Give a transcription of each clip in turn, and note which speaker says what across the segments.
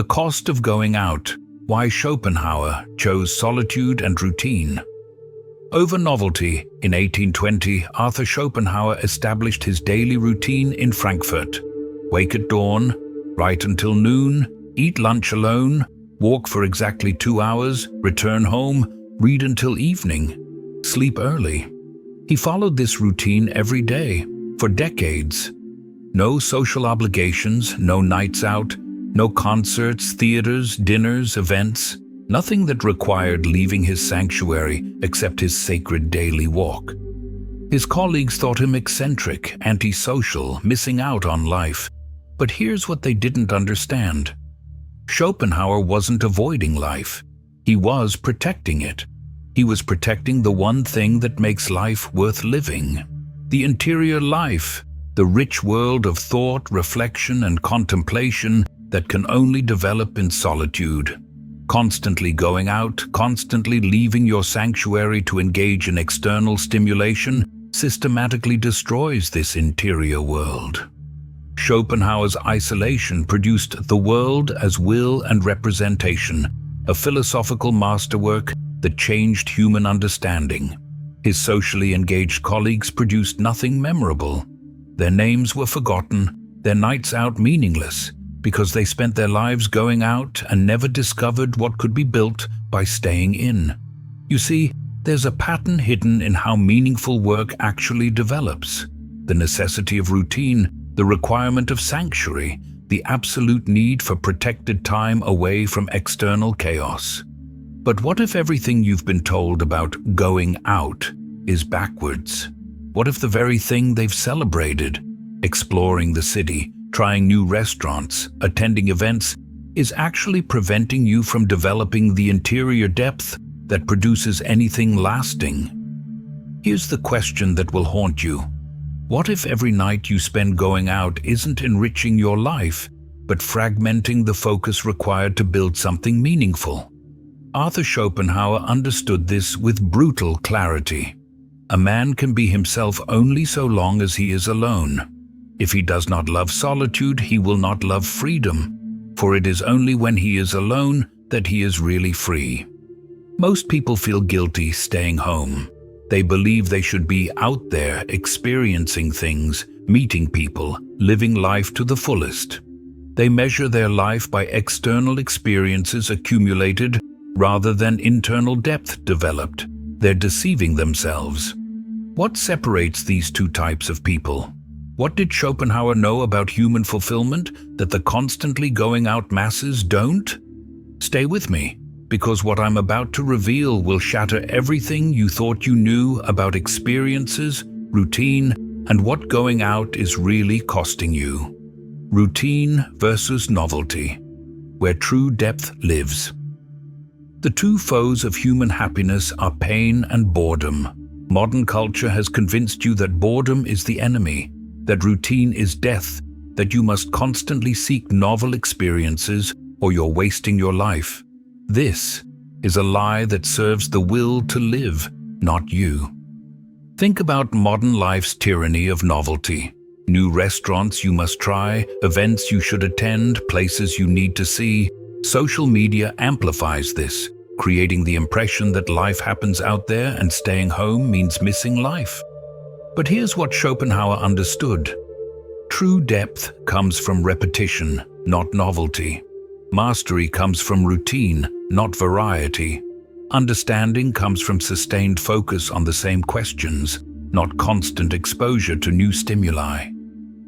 Speaker 1: The Cost of Going Out: Why Schopenhauer Chose Solitude and Routine. Over novelty, in 1820, Arthur Schopenhauer established his daily routine in Frankfurt. Wake at dawn, write until noon, eat lunch alone, walk for exactly 2 hours, return home, read until evening, sleep early. He followed this routine every day, for decades. No social obligations, no nights out, no concerts, theaters, dinners, events, nothing that required leaving his sanctuary except his sacred daily walk. His colleagues thought him eccentric, antisocial, missing out on life. But here's what they didn't understand. Schopenhauer wasn't avoiding life. He was protecting it. He was protecting the one thing that makes life worth living. The interior life, the rich world of thought, reflection, and contemplation that can only develop in solitude. Constantly going out, constantly leaving your sanctuary to engage in external stimulation systematically destroys this interior world. Schopenhauer's isolation produced The World as Will and Representation, a philosophical masterwork that changed human understanding. His socially engaged colleagues produced nothing memorable. Their names were forgotten, their nights out meaningless, because they spent their lives going out and never discovered what could be built by staying in. You see, there's a pattern hidden in how meaningful work actually develops. The necessity of routine, the requirement of sanctuary, the absolute need for protected time away from external chaos. But what if everything you've been told about going out is backwards? What if the very thing they've celebrated, exploring the city, trying new restaurants, attending events, is actually preventing you from developing the interior depth that produces anything lasting? Here's the question that will haunt you. What if every night you spend going out isn't enriching your life, but fragmenting the focus required to build something meaningful? Arthur Schopenhauer understood this with brutal clarity. A man can be himself only so long as he is alone. If he does not love solitude, he will not love freedom, for it is only when he is alone that he is really free. Most people feel guilty staying home. They believe they should be out there experiencing things, meeting people, living life to the fullest. They measure their life by external experiences accumulated rather than internal depth developed. They're deceiving themselves. What separates these two types of people? What did Schopenhauer know about human fulfillment that the constantly going out masses don't? Stay with me, because what I'm about to reveal will shatter everything you thought you knew about experiences, routine, and what going out is really costing you. Routine versus novelty, where true depth lives. The two foes of human happiness are pain and boredom. Modern culture has convinced you that boredom is the enemy, that routine is death, that you must constantly seek novel experiences or you're wasting your life. This is a lie that serves the will to live, not you. Think about modern life's tyranny of novelty. New restaurants you must try, events you should attend, places you need to see. Social media amplifies this, creating the impression that life happens out there and staying home means missing life. But here's what Schopenhauer understood. True depth comes from repetition, not novelty. Mastery comes from routine, not variety. Understanding comes from sustained focus on the same questions, not constant exposure to new stimuli.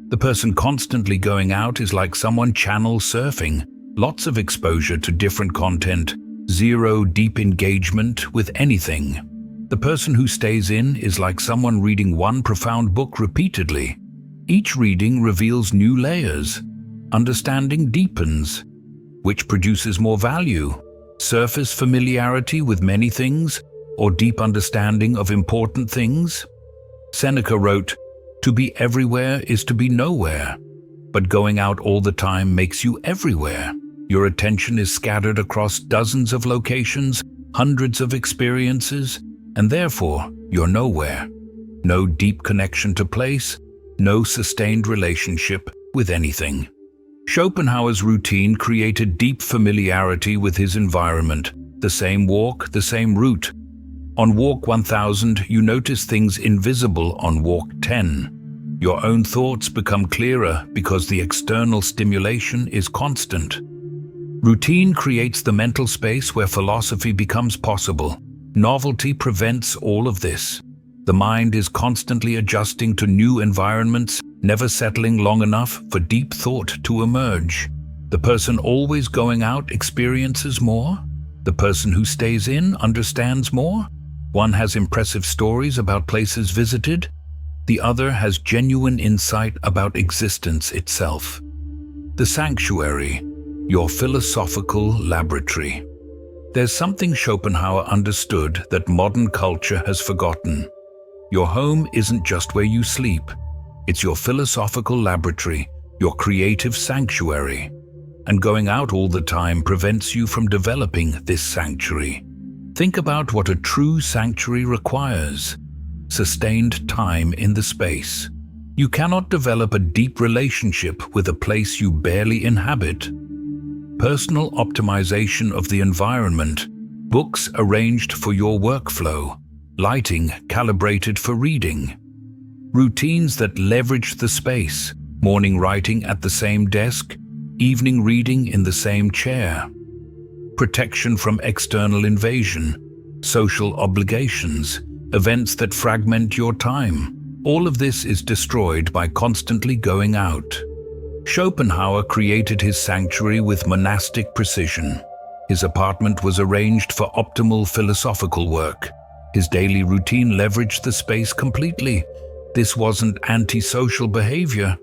Speaker 1: The person constantly going out is like someone channel surfing, lots of exposure to different content, zero deep engagement with anything. The person who stays in is like someone reading one profound book repeatedly. Each reading reveals new layers. Understanding deepens. Which produces more value? Surface familiarity with many things, or deep understanding of important things? Seneca wrote, "To be everywhere is to be nowhere, but going out all the time makes you everywhere. Your attention is scattered across dozens of locations, hundreds of experiences, and therefore you're nowhere. No deep connection to place, no sustained relationship with anything." Schopenhauer's routine created deep familiarity with his environment. The same walk, the same route. On walk 1000, you notice things invisible on walk 10. Your own thoughts become clearer because the external stimulation is constant. Routine creates the mental space where philosophy becomes possible. Novelty prevents all of this. The mind is constantly adjusting to new environments, never settling long enough for deep thought to emerge. The person always going out experiences more. The person who stays in understands more. One has impressive stories about places visited. The other has genuine insight about existence itself. The sanctuary, your philosophical laboratory. There's something Schopenhauer understood that modern culture has forgotten. Your home isn't just where you sleep. It's your philosophical laboratory, your creative sanctuary. And going out all the time prevents you from developing this sanctuary. Think about what a true sanctuary requires. Sustained time in the space. You cannot develop a deep relationship with a place you barely inhabit. Personal optimization of the environment. Books arranged for your workflow. Lighting calibrated for reading. Routines that leverage the space. Morning writing at the same desk. Evening reading in the same chair. Protection from external invasion. Social obligations. Events that fragment your time. All of this is destroyed by constantly going out. Schopenhauer created his sanctuary with monastic precision. His apartment was arranged for optimal philosophical work. His daily routine leveraged the space completely. This wasn't antisocial behavior.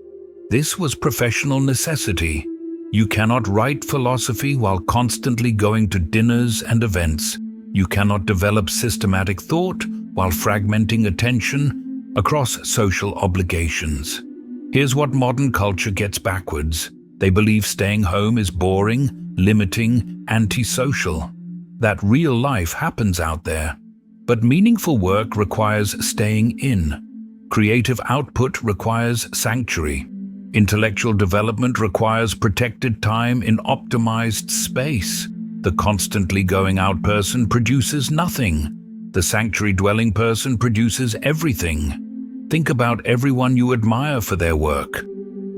Speaker 1: This was professional necessity. You cannot write philosophy while constantly going to dinners and events. You cannot develop systematic thought while fragmenting attention across social obligations. Here's what modern culture gets backwards. They believe staying home is boring, limiting, antisocial. That real life happens out there. But meaningful work requires staying in. Creative output requires sanctuary. Intellectual development requires protected time in optimized space. The constantly going out person produces nothing. The sanctuary-dwelling person produces everything. Think about everyone you admire for their work.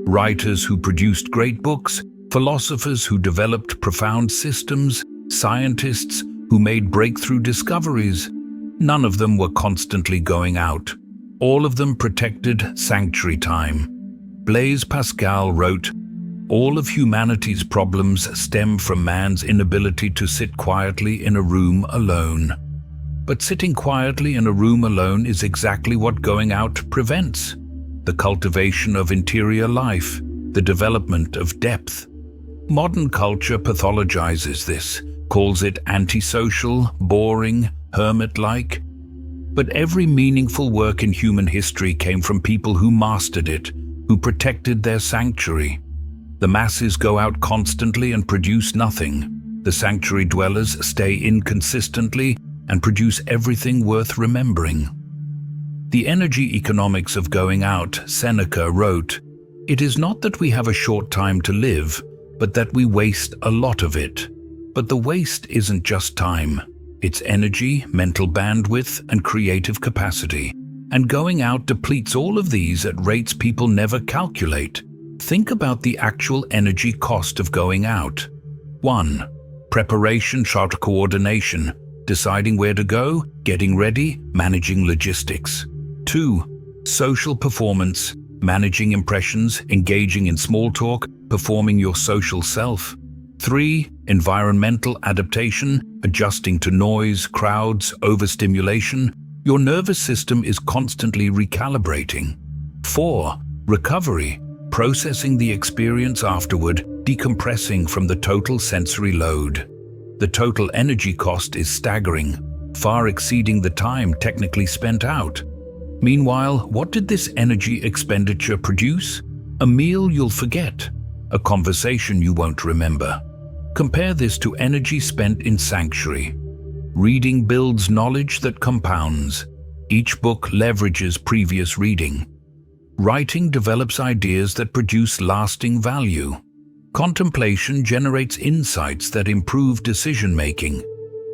Speaker 1: Writers who produced great books, philosophers who developed profound systems, scientists who made breakthrough discoveries. None of them were constantly going out. All of them protected sanctuary time. Blaise Pascal wrote, "All of humanity's problems stem from man's inability to sit quietly in a room alone." But sitting quietly in a room alone is exactly what going out prevents. The cultivation of interior life, the development of depth. Modern culture pathologizes this, calls it antisocial, boring, hermit-like. But every meaningful work in human history came from people who mastered it, who protected their sanctuary. The masses go out constantly and produce nothing. The sanctuary dwellers stay inconsistently and produce everything worth remembering. The energy economics of going out, Seneca wrote, "It is not that we have a short time to live, but that we waste a lot of it. But the waste isn't just time. It's energy, mental bandwidth, and creative capacity. And going out depletes all of these at rates people never calculate. Think about the actual energy cost of going out. 1. Preparation, chart coordination. Deciding where to go, getting ready, managing logistics. 2. Social performance, managing impressions, engaging in small talk, performing your social self. 3. Environmental adaptation, adjusting to noise, crowds, overstimulation. Your nervous system is constantly recalibrating. 4. Recovery, processing the experience afterward, decompressing from the total sensory load. The total energy cost is staggering, far exceeding the time technically spent out. Meanwhile, what did this energy expenditure produce? A meal you'll forget, a conversation you won't remember. Compare this to energy spent in sanctuary. Reading builds knowledge that compounds. Each book leverages previous reading. Writing develops ideas that produce lasting value. Contemplation generates insights that improve decision-making.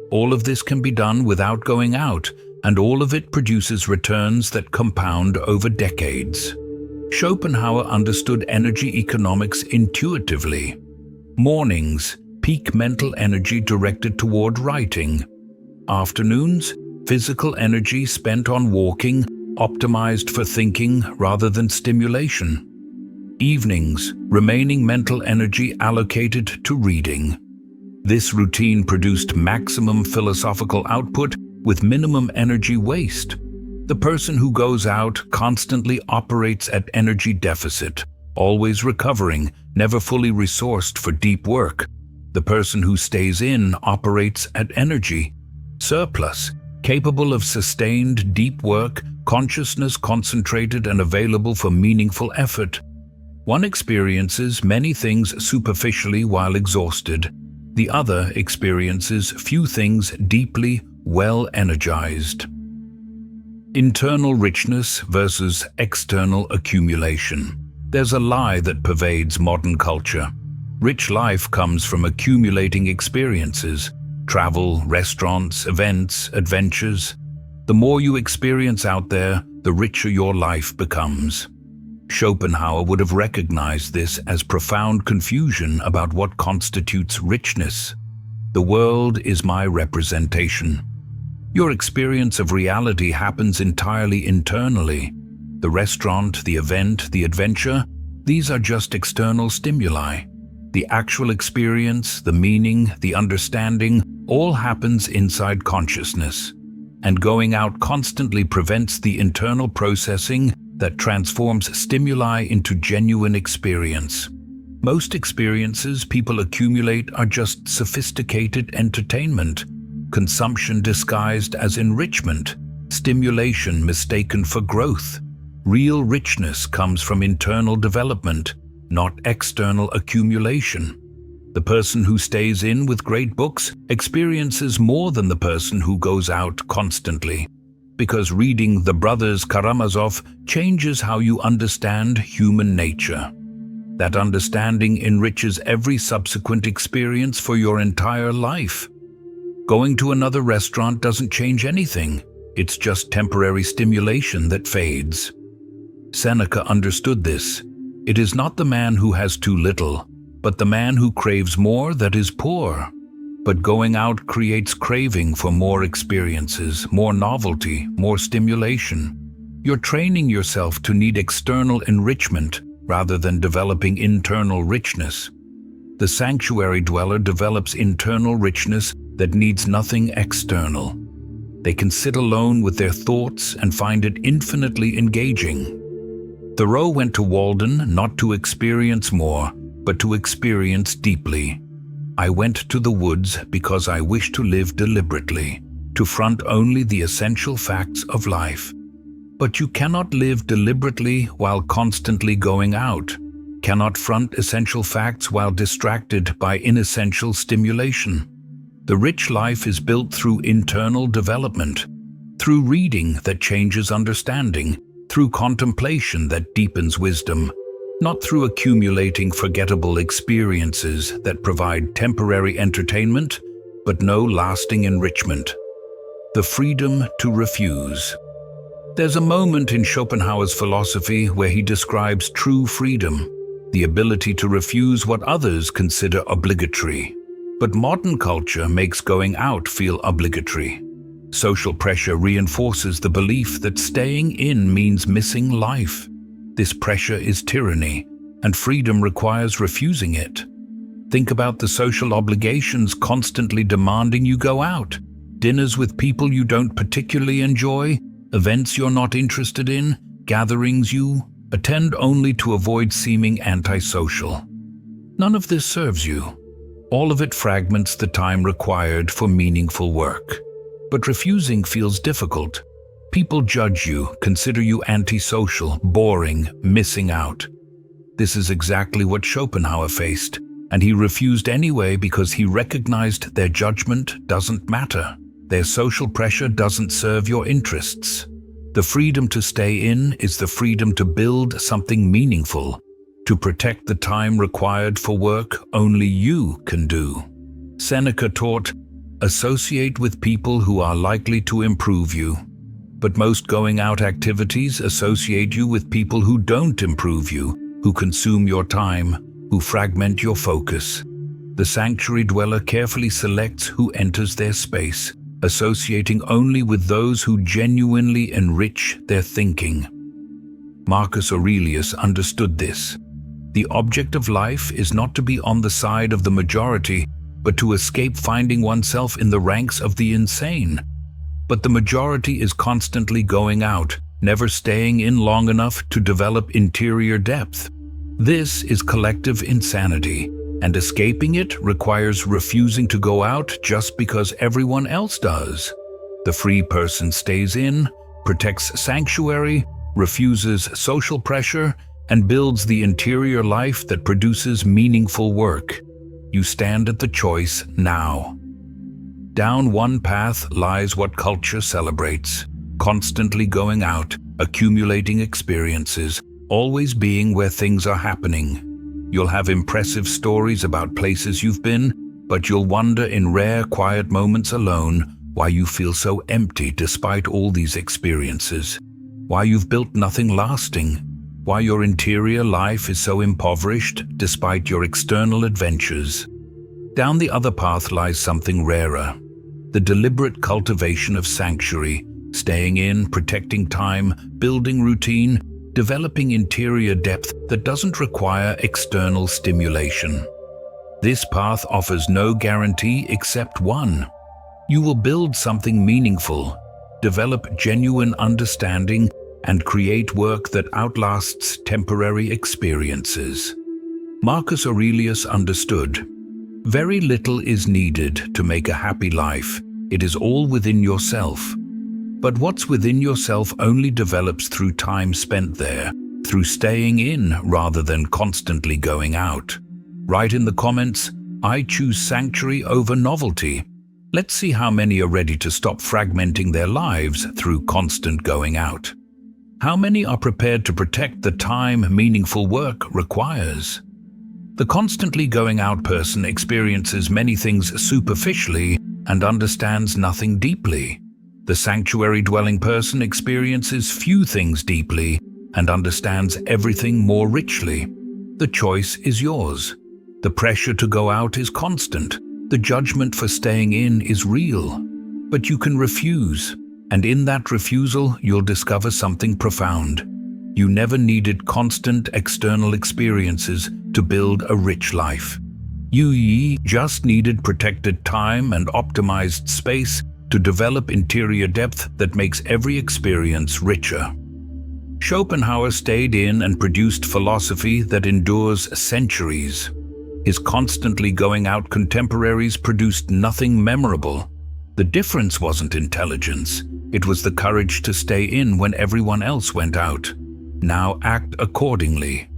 Speaker 1: All of this can be done without going out, and all of it produces returns that compound over decades. Schopenhauer understood energy economics intuitively. Mornings, peak mental energy directed toward writing. Afternoons, physical energy spent on walking, optimized for thinking rather than stimulation. Evenings, remaining mental energy allocated to reading. This routine produced maximum philosophical output with minimum energy waste. The person who goes out constantly operates at energy deficit, always recovering, never fully resourced for deep work. The person who stays in operates at energy surplus, capable of sustained deep work, consciousness concentrated and available for meaningful effort. One experiences many things superficially while exhausted. The other experiences few things deeply, well energized. Internal richness versus external accumulation. There's a lie that pervades modern culture. Rich life comes from accumulating experiences, travel, restaurants, events, adventures. The more you experience out there, the richer your life becomes. Schopenhauer would have recognized this as profound confusion about what constitutes richness. The world is my representation. Your experience of reality happens entirely internally. The restaurant, the event, the adventure, these are just external stimuli. The actual experience, the meaning, the understanding, all happens inside consciousness. And going out constantly prevents the internal processing that transforms stimuli into genuine experience. Most experiences people accumulate are just sophisticated entertainment, consumption disguised as enrichment, stimulation mistaken for growth. Real richness comes from internal development, not external accumulation. The person who stays in with great books experiences more than the person who goes out constantly, because reading The Brothers Karamazov changes how you understand human nature. That understanding enriches every subsequent experience for your entire life. Going to another restaurant doesn't change anything. It's just temporary stimulation that fades. Seneca understood this. It is not the man who has too little, but the man who craves more that is poor. But going out creates craving for more experiences, more novelty, more stimulation. You're training yourself to need external enrichment rather than developing internal richness. The sanctuary dweller develops internal richness that needs nothing external. They can sit alone with their thoughts and find it infinitely engaging. Thoreau went to Walden not to experience more, but to experience deeply. I went to the woods because I wished to live deliberately, to front only the essential facts of life. But you cannot live deliberately while constantly going out, cannot front essential facts while distracted by inessential stimulation. The rich life is built through internal development, through reading that changes understanding, through contemplation that deepens wisdom, not through accumulating forgettable experiences that provide temporary entertainment, but no lasting enrichment. The freedom to refuse. There's a moment in Schopenhauer's philosophy where he describes true freedom, the ability to refuse what others consider obligatory. But modern culture makes going out feel obligatory. Social pressure reinforces the belief that staying in means missing life. This pressure is tyranny, and freedom requires refusing it. Think about the social obligations constantly demanding you go out. Dinners with people you don't particularly enjoy, events you're not interested in, gatherings you attend only to avoid seeming antisocial. None of this serves you. All of it fragments the time required for meaningful work. But refusing feels difficult. People judge you, consider you antisocial, boring, missing out. This is exactly what Schopenhauer faced, and he refused anyway because he recognized their judgment doesn't matter. Their social pressure doesn't serve your interests. The freedom to stay in is the freedom to build something meaningful. to protect the time required for work only you can do. Seneca taught, associate with people who are likely to improve you. But most going out activities associate you with people who don't improve you, who consume your time, who fragment your focus. The sanctuary dweller carefully selects who enters their space, associating only with those who genuinely enrich their thinking. Marcus Aurelius understood this. The object of life is not to be on the side of the majority, but to escape finding oneself in the ranks of the insane. But the majority is constantly going out, never staying in long enough to develop interior depth. This is collective insanity, and escaping it requires refusing to go out just because everyone else does. The free person stays in, protects sanctuary, refuses social pressure, and builds the interior life that produces meaningful work. You stand at the choice now. Down one path lies what culture celebrates, constantly going out, accumulating experiences, always being where things are happening. You'll have impressive stories about places you've been, but you'll wonder in rare, quiet moments alone why you feel so empty despite all these experiences, why you've built nothing lasting, why your interior life is so impoverished despite your external adventures. Down the other path lies something rarer, the deliberate cultivation of sanctuary, staying in, protecting time, building routine, developing interior depth that doesn't require external stimulation. This path offers no guarantee except one. You will build something meaningful, develop genuine understanding, and create work that outlasts temporary experiences. Marcus Aurelius understood, very little is needed to make a happy life. It is all within yourself. But what's within yourself only develops through time spent there, through staying in rather than constantly going out. Write in the comments, I choose sanctuary over novelty. Let's see how many are ready to stop fragmenting their lives through constant going out. How many are prepared to protect the time meaningful work requires? The constantly going out person experiences many things superficially and understands nothing deeply. The sanctuary-dwelling person experiences few things deeply and understands everything more richly. The choice is yours. The pressure to go out is constant. The judgment for staying in is real. But you can refuse. And in that refusal, you'll discover something profound. You never needed constant external experiences to build a rich life. You just needed protected time and optimized space to develop interior depth that makes every experience richer. Schopenhauer stayed in and produced philosophy that endures centuries. His constantly going out contemporaries produced nothing memorable. The difference wasn't intelligence. It was the courage to stay in when everyone else went out. Now act accordingly.